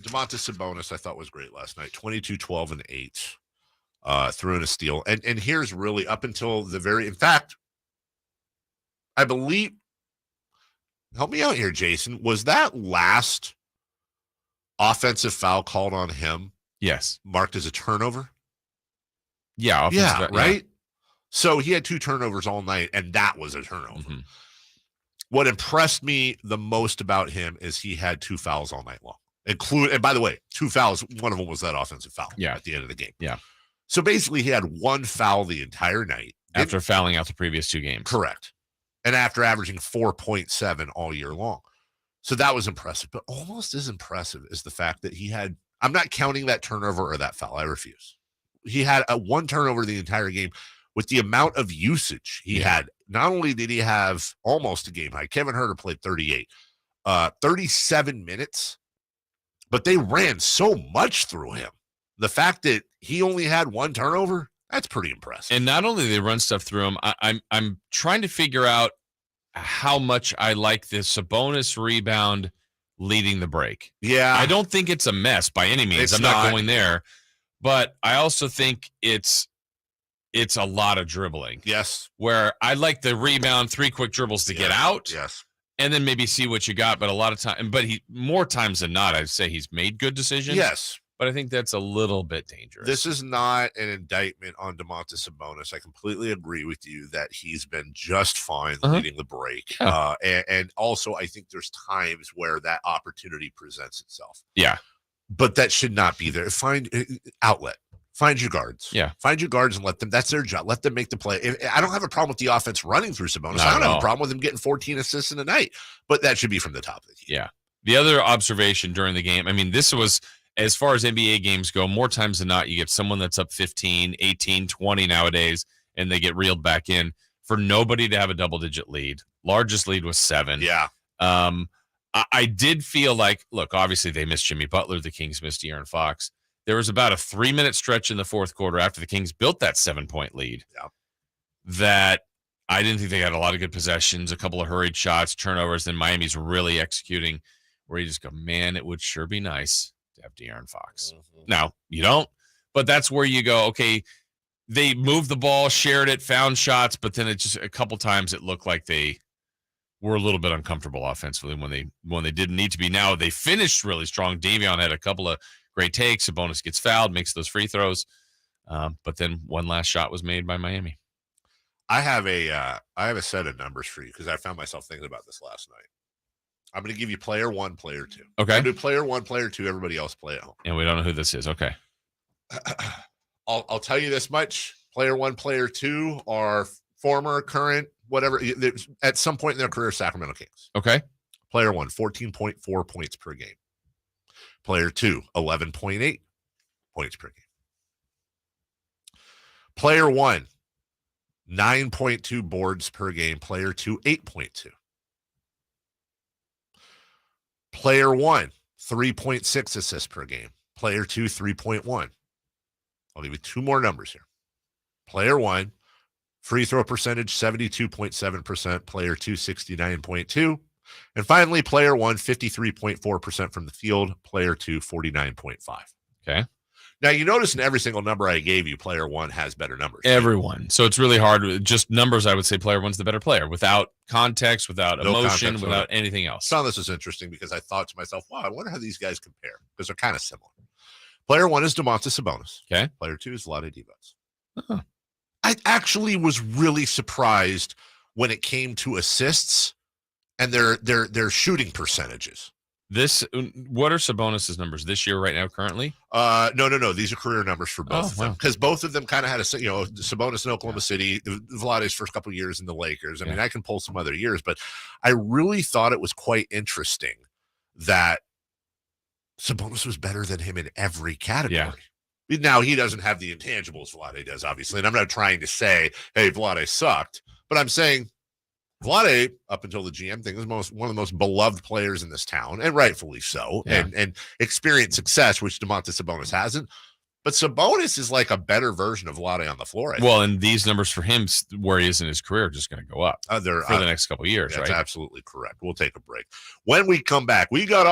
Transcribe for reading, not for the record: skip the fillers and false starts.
Domantas Sabonis, I thought was great last night. 22, 12, and 8. Threw in a steal. And here's really up until the very, in fact, I believe, help me out here, Jason. Was that last offensive foul called on him? Yes. Marked as a turnover? Yeah. Right? Yeah. So he had 2 turnovers all night, and that was a turnover. Mm-hmm. What impressed me the most about him is he had 2 fouls all night long. And by the way, 2 fouls, one of them was that offensive foul at the end of the game. Yeah. So basically he had 1 foul the entire night. After fouling out the previous 2 games. Correct. And after averaging 4.7 all year long. So that was impressive. But almost as impressive is the fact that he had, I'm not counting that turnover or that foul. I refuse. He had 1 turnover the entire game. With the amount of usage he had, not only did he have almost a game high, Kevin Huerter played 38, 37 minutes, but they ran so much through him. The fact that he only had 1 turnover, that's pretty impressive. And not only do they run stuff through him, I'm trying to figure out how much I like this Sabonis rebound leading the break. Yeah. I don't think it's a mess by any means. I'm not going there. But I also think it's a lot of dribbling. Yes. Where I like the rebound, 3 quick dribbles to get out. Yes. And then maybe see what you got. But a lot of time, more times than not, I'd say he's made good decisions. Yes. But I think that's a little bit dangerous. This is not an indictment on Domantas Sabonis. I completely agree with you that he's been just fine leading the break. Yeah. And also, I think there's times where that opportunity presents itself. Yeah. But that should not be there. Find outlet. Find your guards. Yeah. Find your guards and let them. That's their job. Let them make the play. I don't have a problem with the offense running through Sabonis. I don't have a problem with him getting 14 assists in a night. But that should be from the top of the key. Yeah. The other observation during the game, I mean, this was, as far as NBA games go, more times than not, you get someone that's up 15, 18, 20 nowadays, and they get reeled back in. For nobody to have a double-digit lead. Largest lead was 7. Yeah. I did feel like, look, obviously they missed Jimmy Butler. The Kings missed De'Aaron Fox. There was about a 3-minute stretch in the fourth quarter after the Kings built that 7-point lead that I didn't think they had a lot of good possessions, a couple of hurried shots, turnovers. Then Miami's really executing where you just go, man, it would sure be nice to have De'Aaron Fox. Mm-hmm. Now, you don't, but that's where you go, okay, they moved the ball, shared it, found shots, but then it just a couple times it looked like they were a little bit uncomfortable offensively when they didn't need to be. Now they finished really strong. Davion had a couple of great takes. Sabonis gets fouled, makes those free throws. But then one last shot was made by Miami. I have a set of numbers for you because I found myself thinking about this last night. I'm going to give you player 1, player 2. Okay. I'm going to do player 1, player 2. Everybody else play at home. And we don't know who this is. Okay. I'll tell you this much. Player 1, player 2 are former, current, whatever. At some point in their career, Sacramento Kings. Okay. Player 1, 14.4 points per game. Player 2, 11.8 points per game. Player 1, 9.2 boards per game. Player 2, 8.2. Player 1, 3.6 assists per game. Player 2, 3.1. I'll give you 2 more numbers here. Player 1, free throw percentage, 72.7%. Player 2, 69.2%. And finally, player 1, 53.4% from the field. Player 2, 49.5%. Okay. Now, you notice in every single number I gave you, player 1 has better numbers. Everyone. So it's really hard. Just numbers, I would say player 1's the better player. Without context, without emotion, without anything else. I found this was interesting because I thought to myself, wow, I wonder how these guys compare because they're kind of similar. Player 1 is Domantas Sabonis. Okay. Player 2 is Vlade Divac. I actually was really surprised when it came to assists and their shooting percentages. What are Sabonis' numbers this year right now currently? No. These are career numbers for both of them because both of them kind of had Sabonis in Oklahoma City, Vlade's first couple of years in the Lakers. I mean, I can pull some other years, but I really thought it was quite interesting that Sabonis was better than him in every category. Yeah. Now, he doesn't have the intangibles Vlade does, obviously, and I'm not trying to say, hey, Vlade sucked, but I'm saying Vlade, up until the GM thing, is one of the most beloved players in this town, and rightfully so, and experienced success, which Domantas Sabonis hasn't. But Sabonis is like a better version of Vlade on the floor. And these numbers for him, where he is in his career, are just going to go up for the next couple of years, right? That's absolutely correct. We'll take a break. When we come back, we got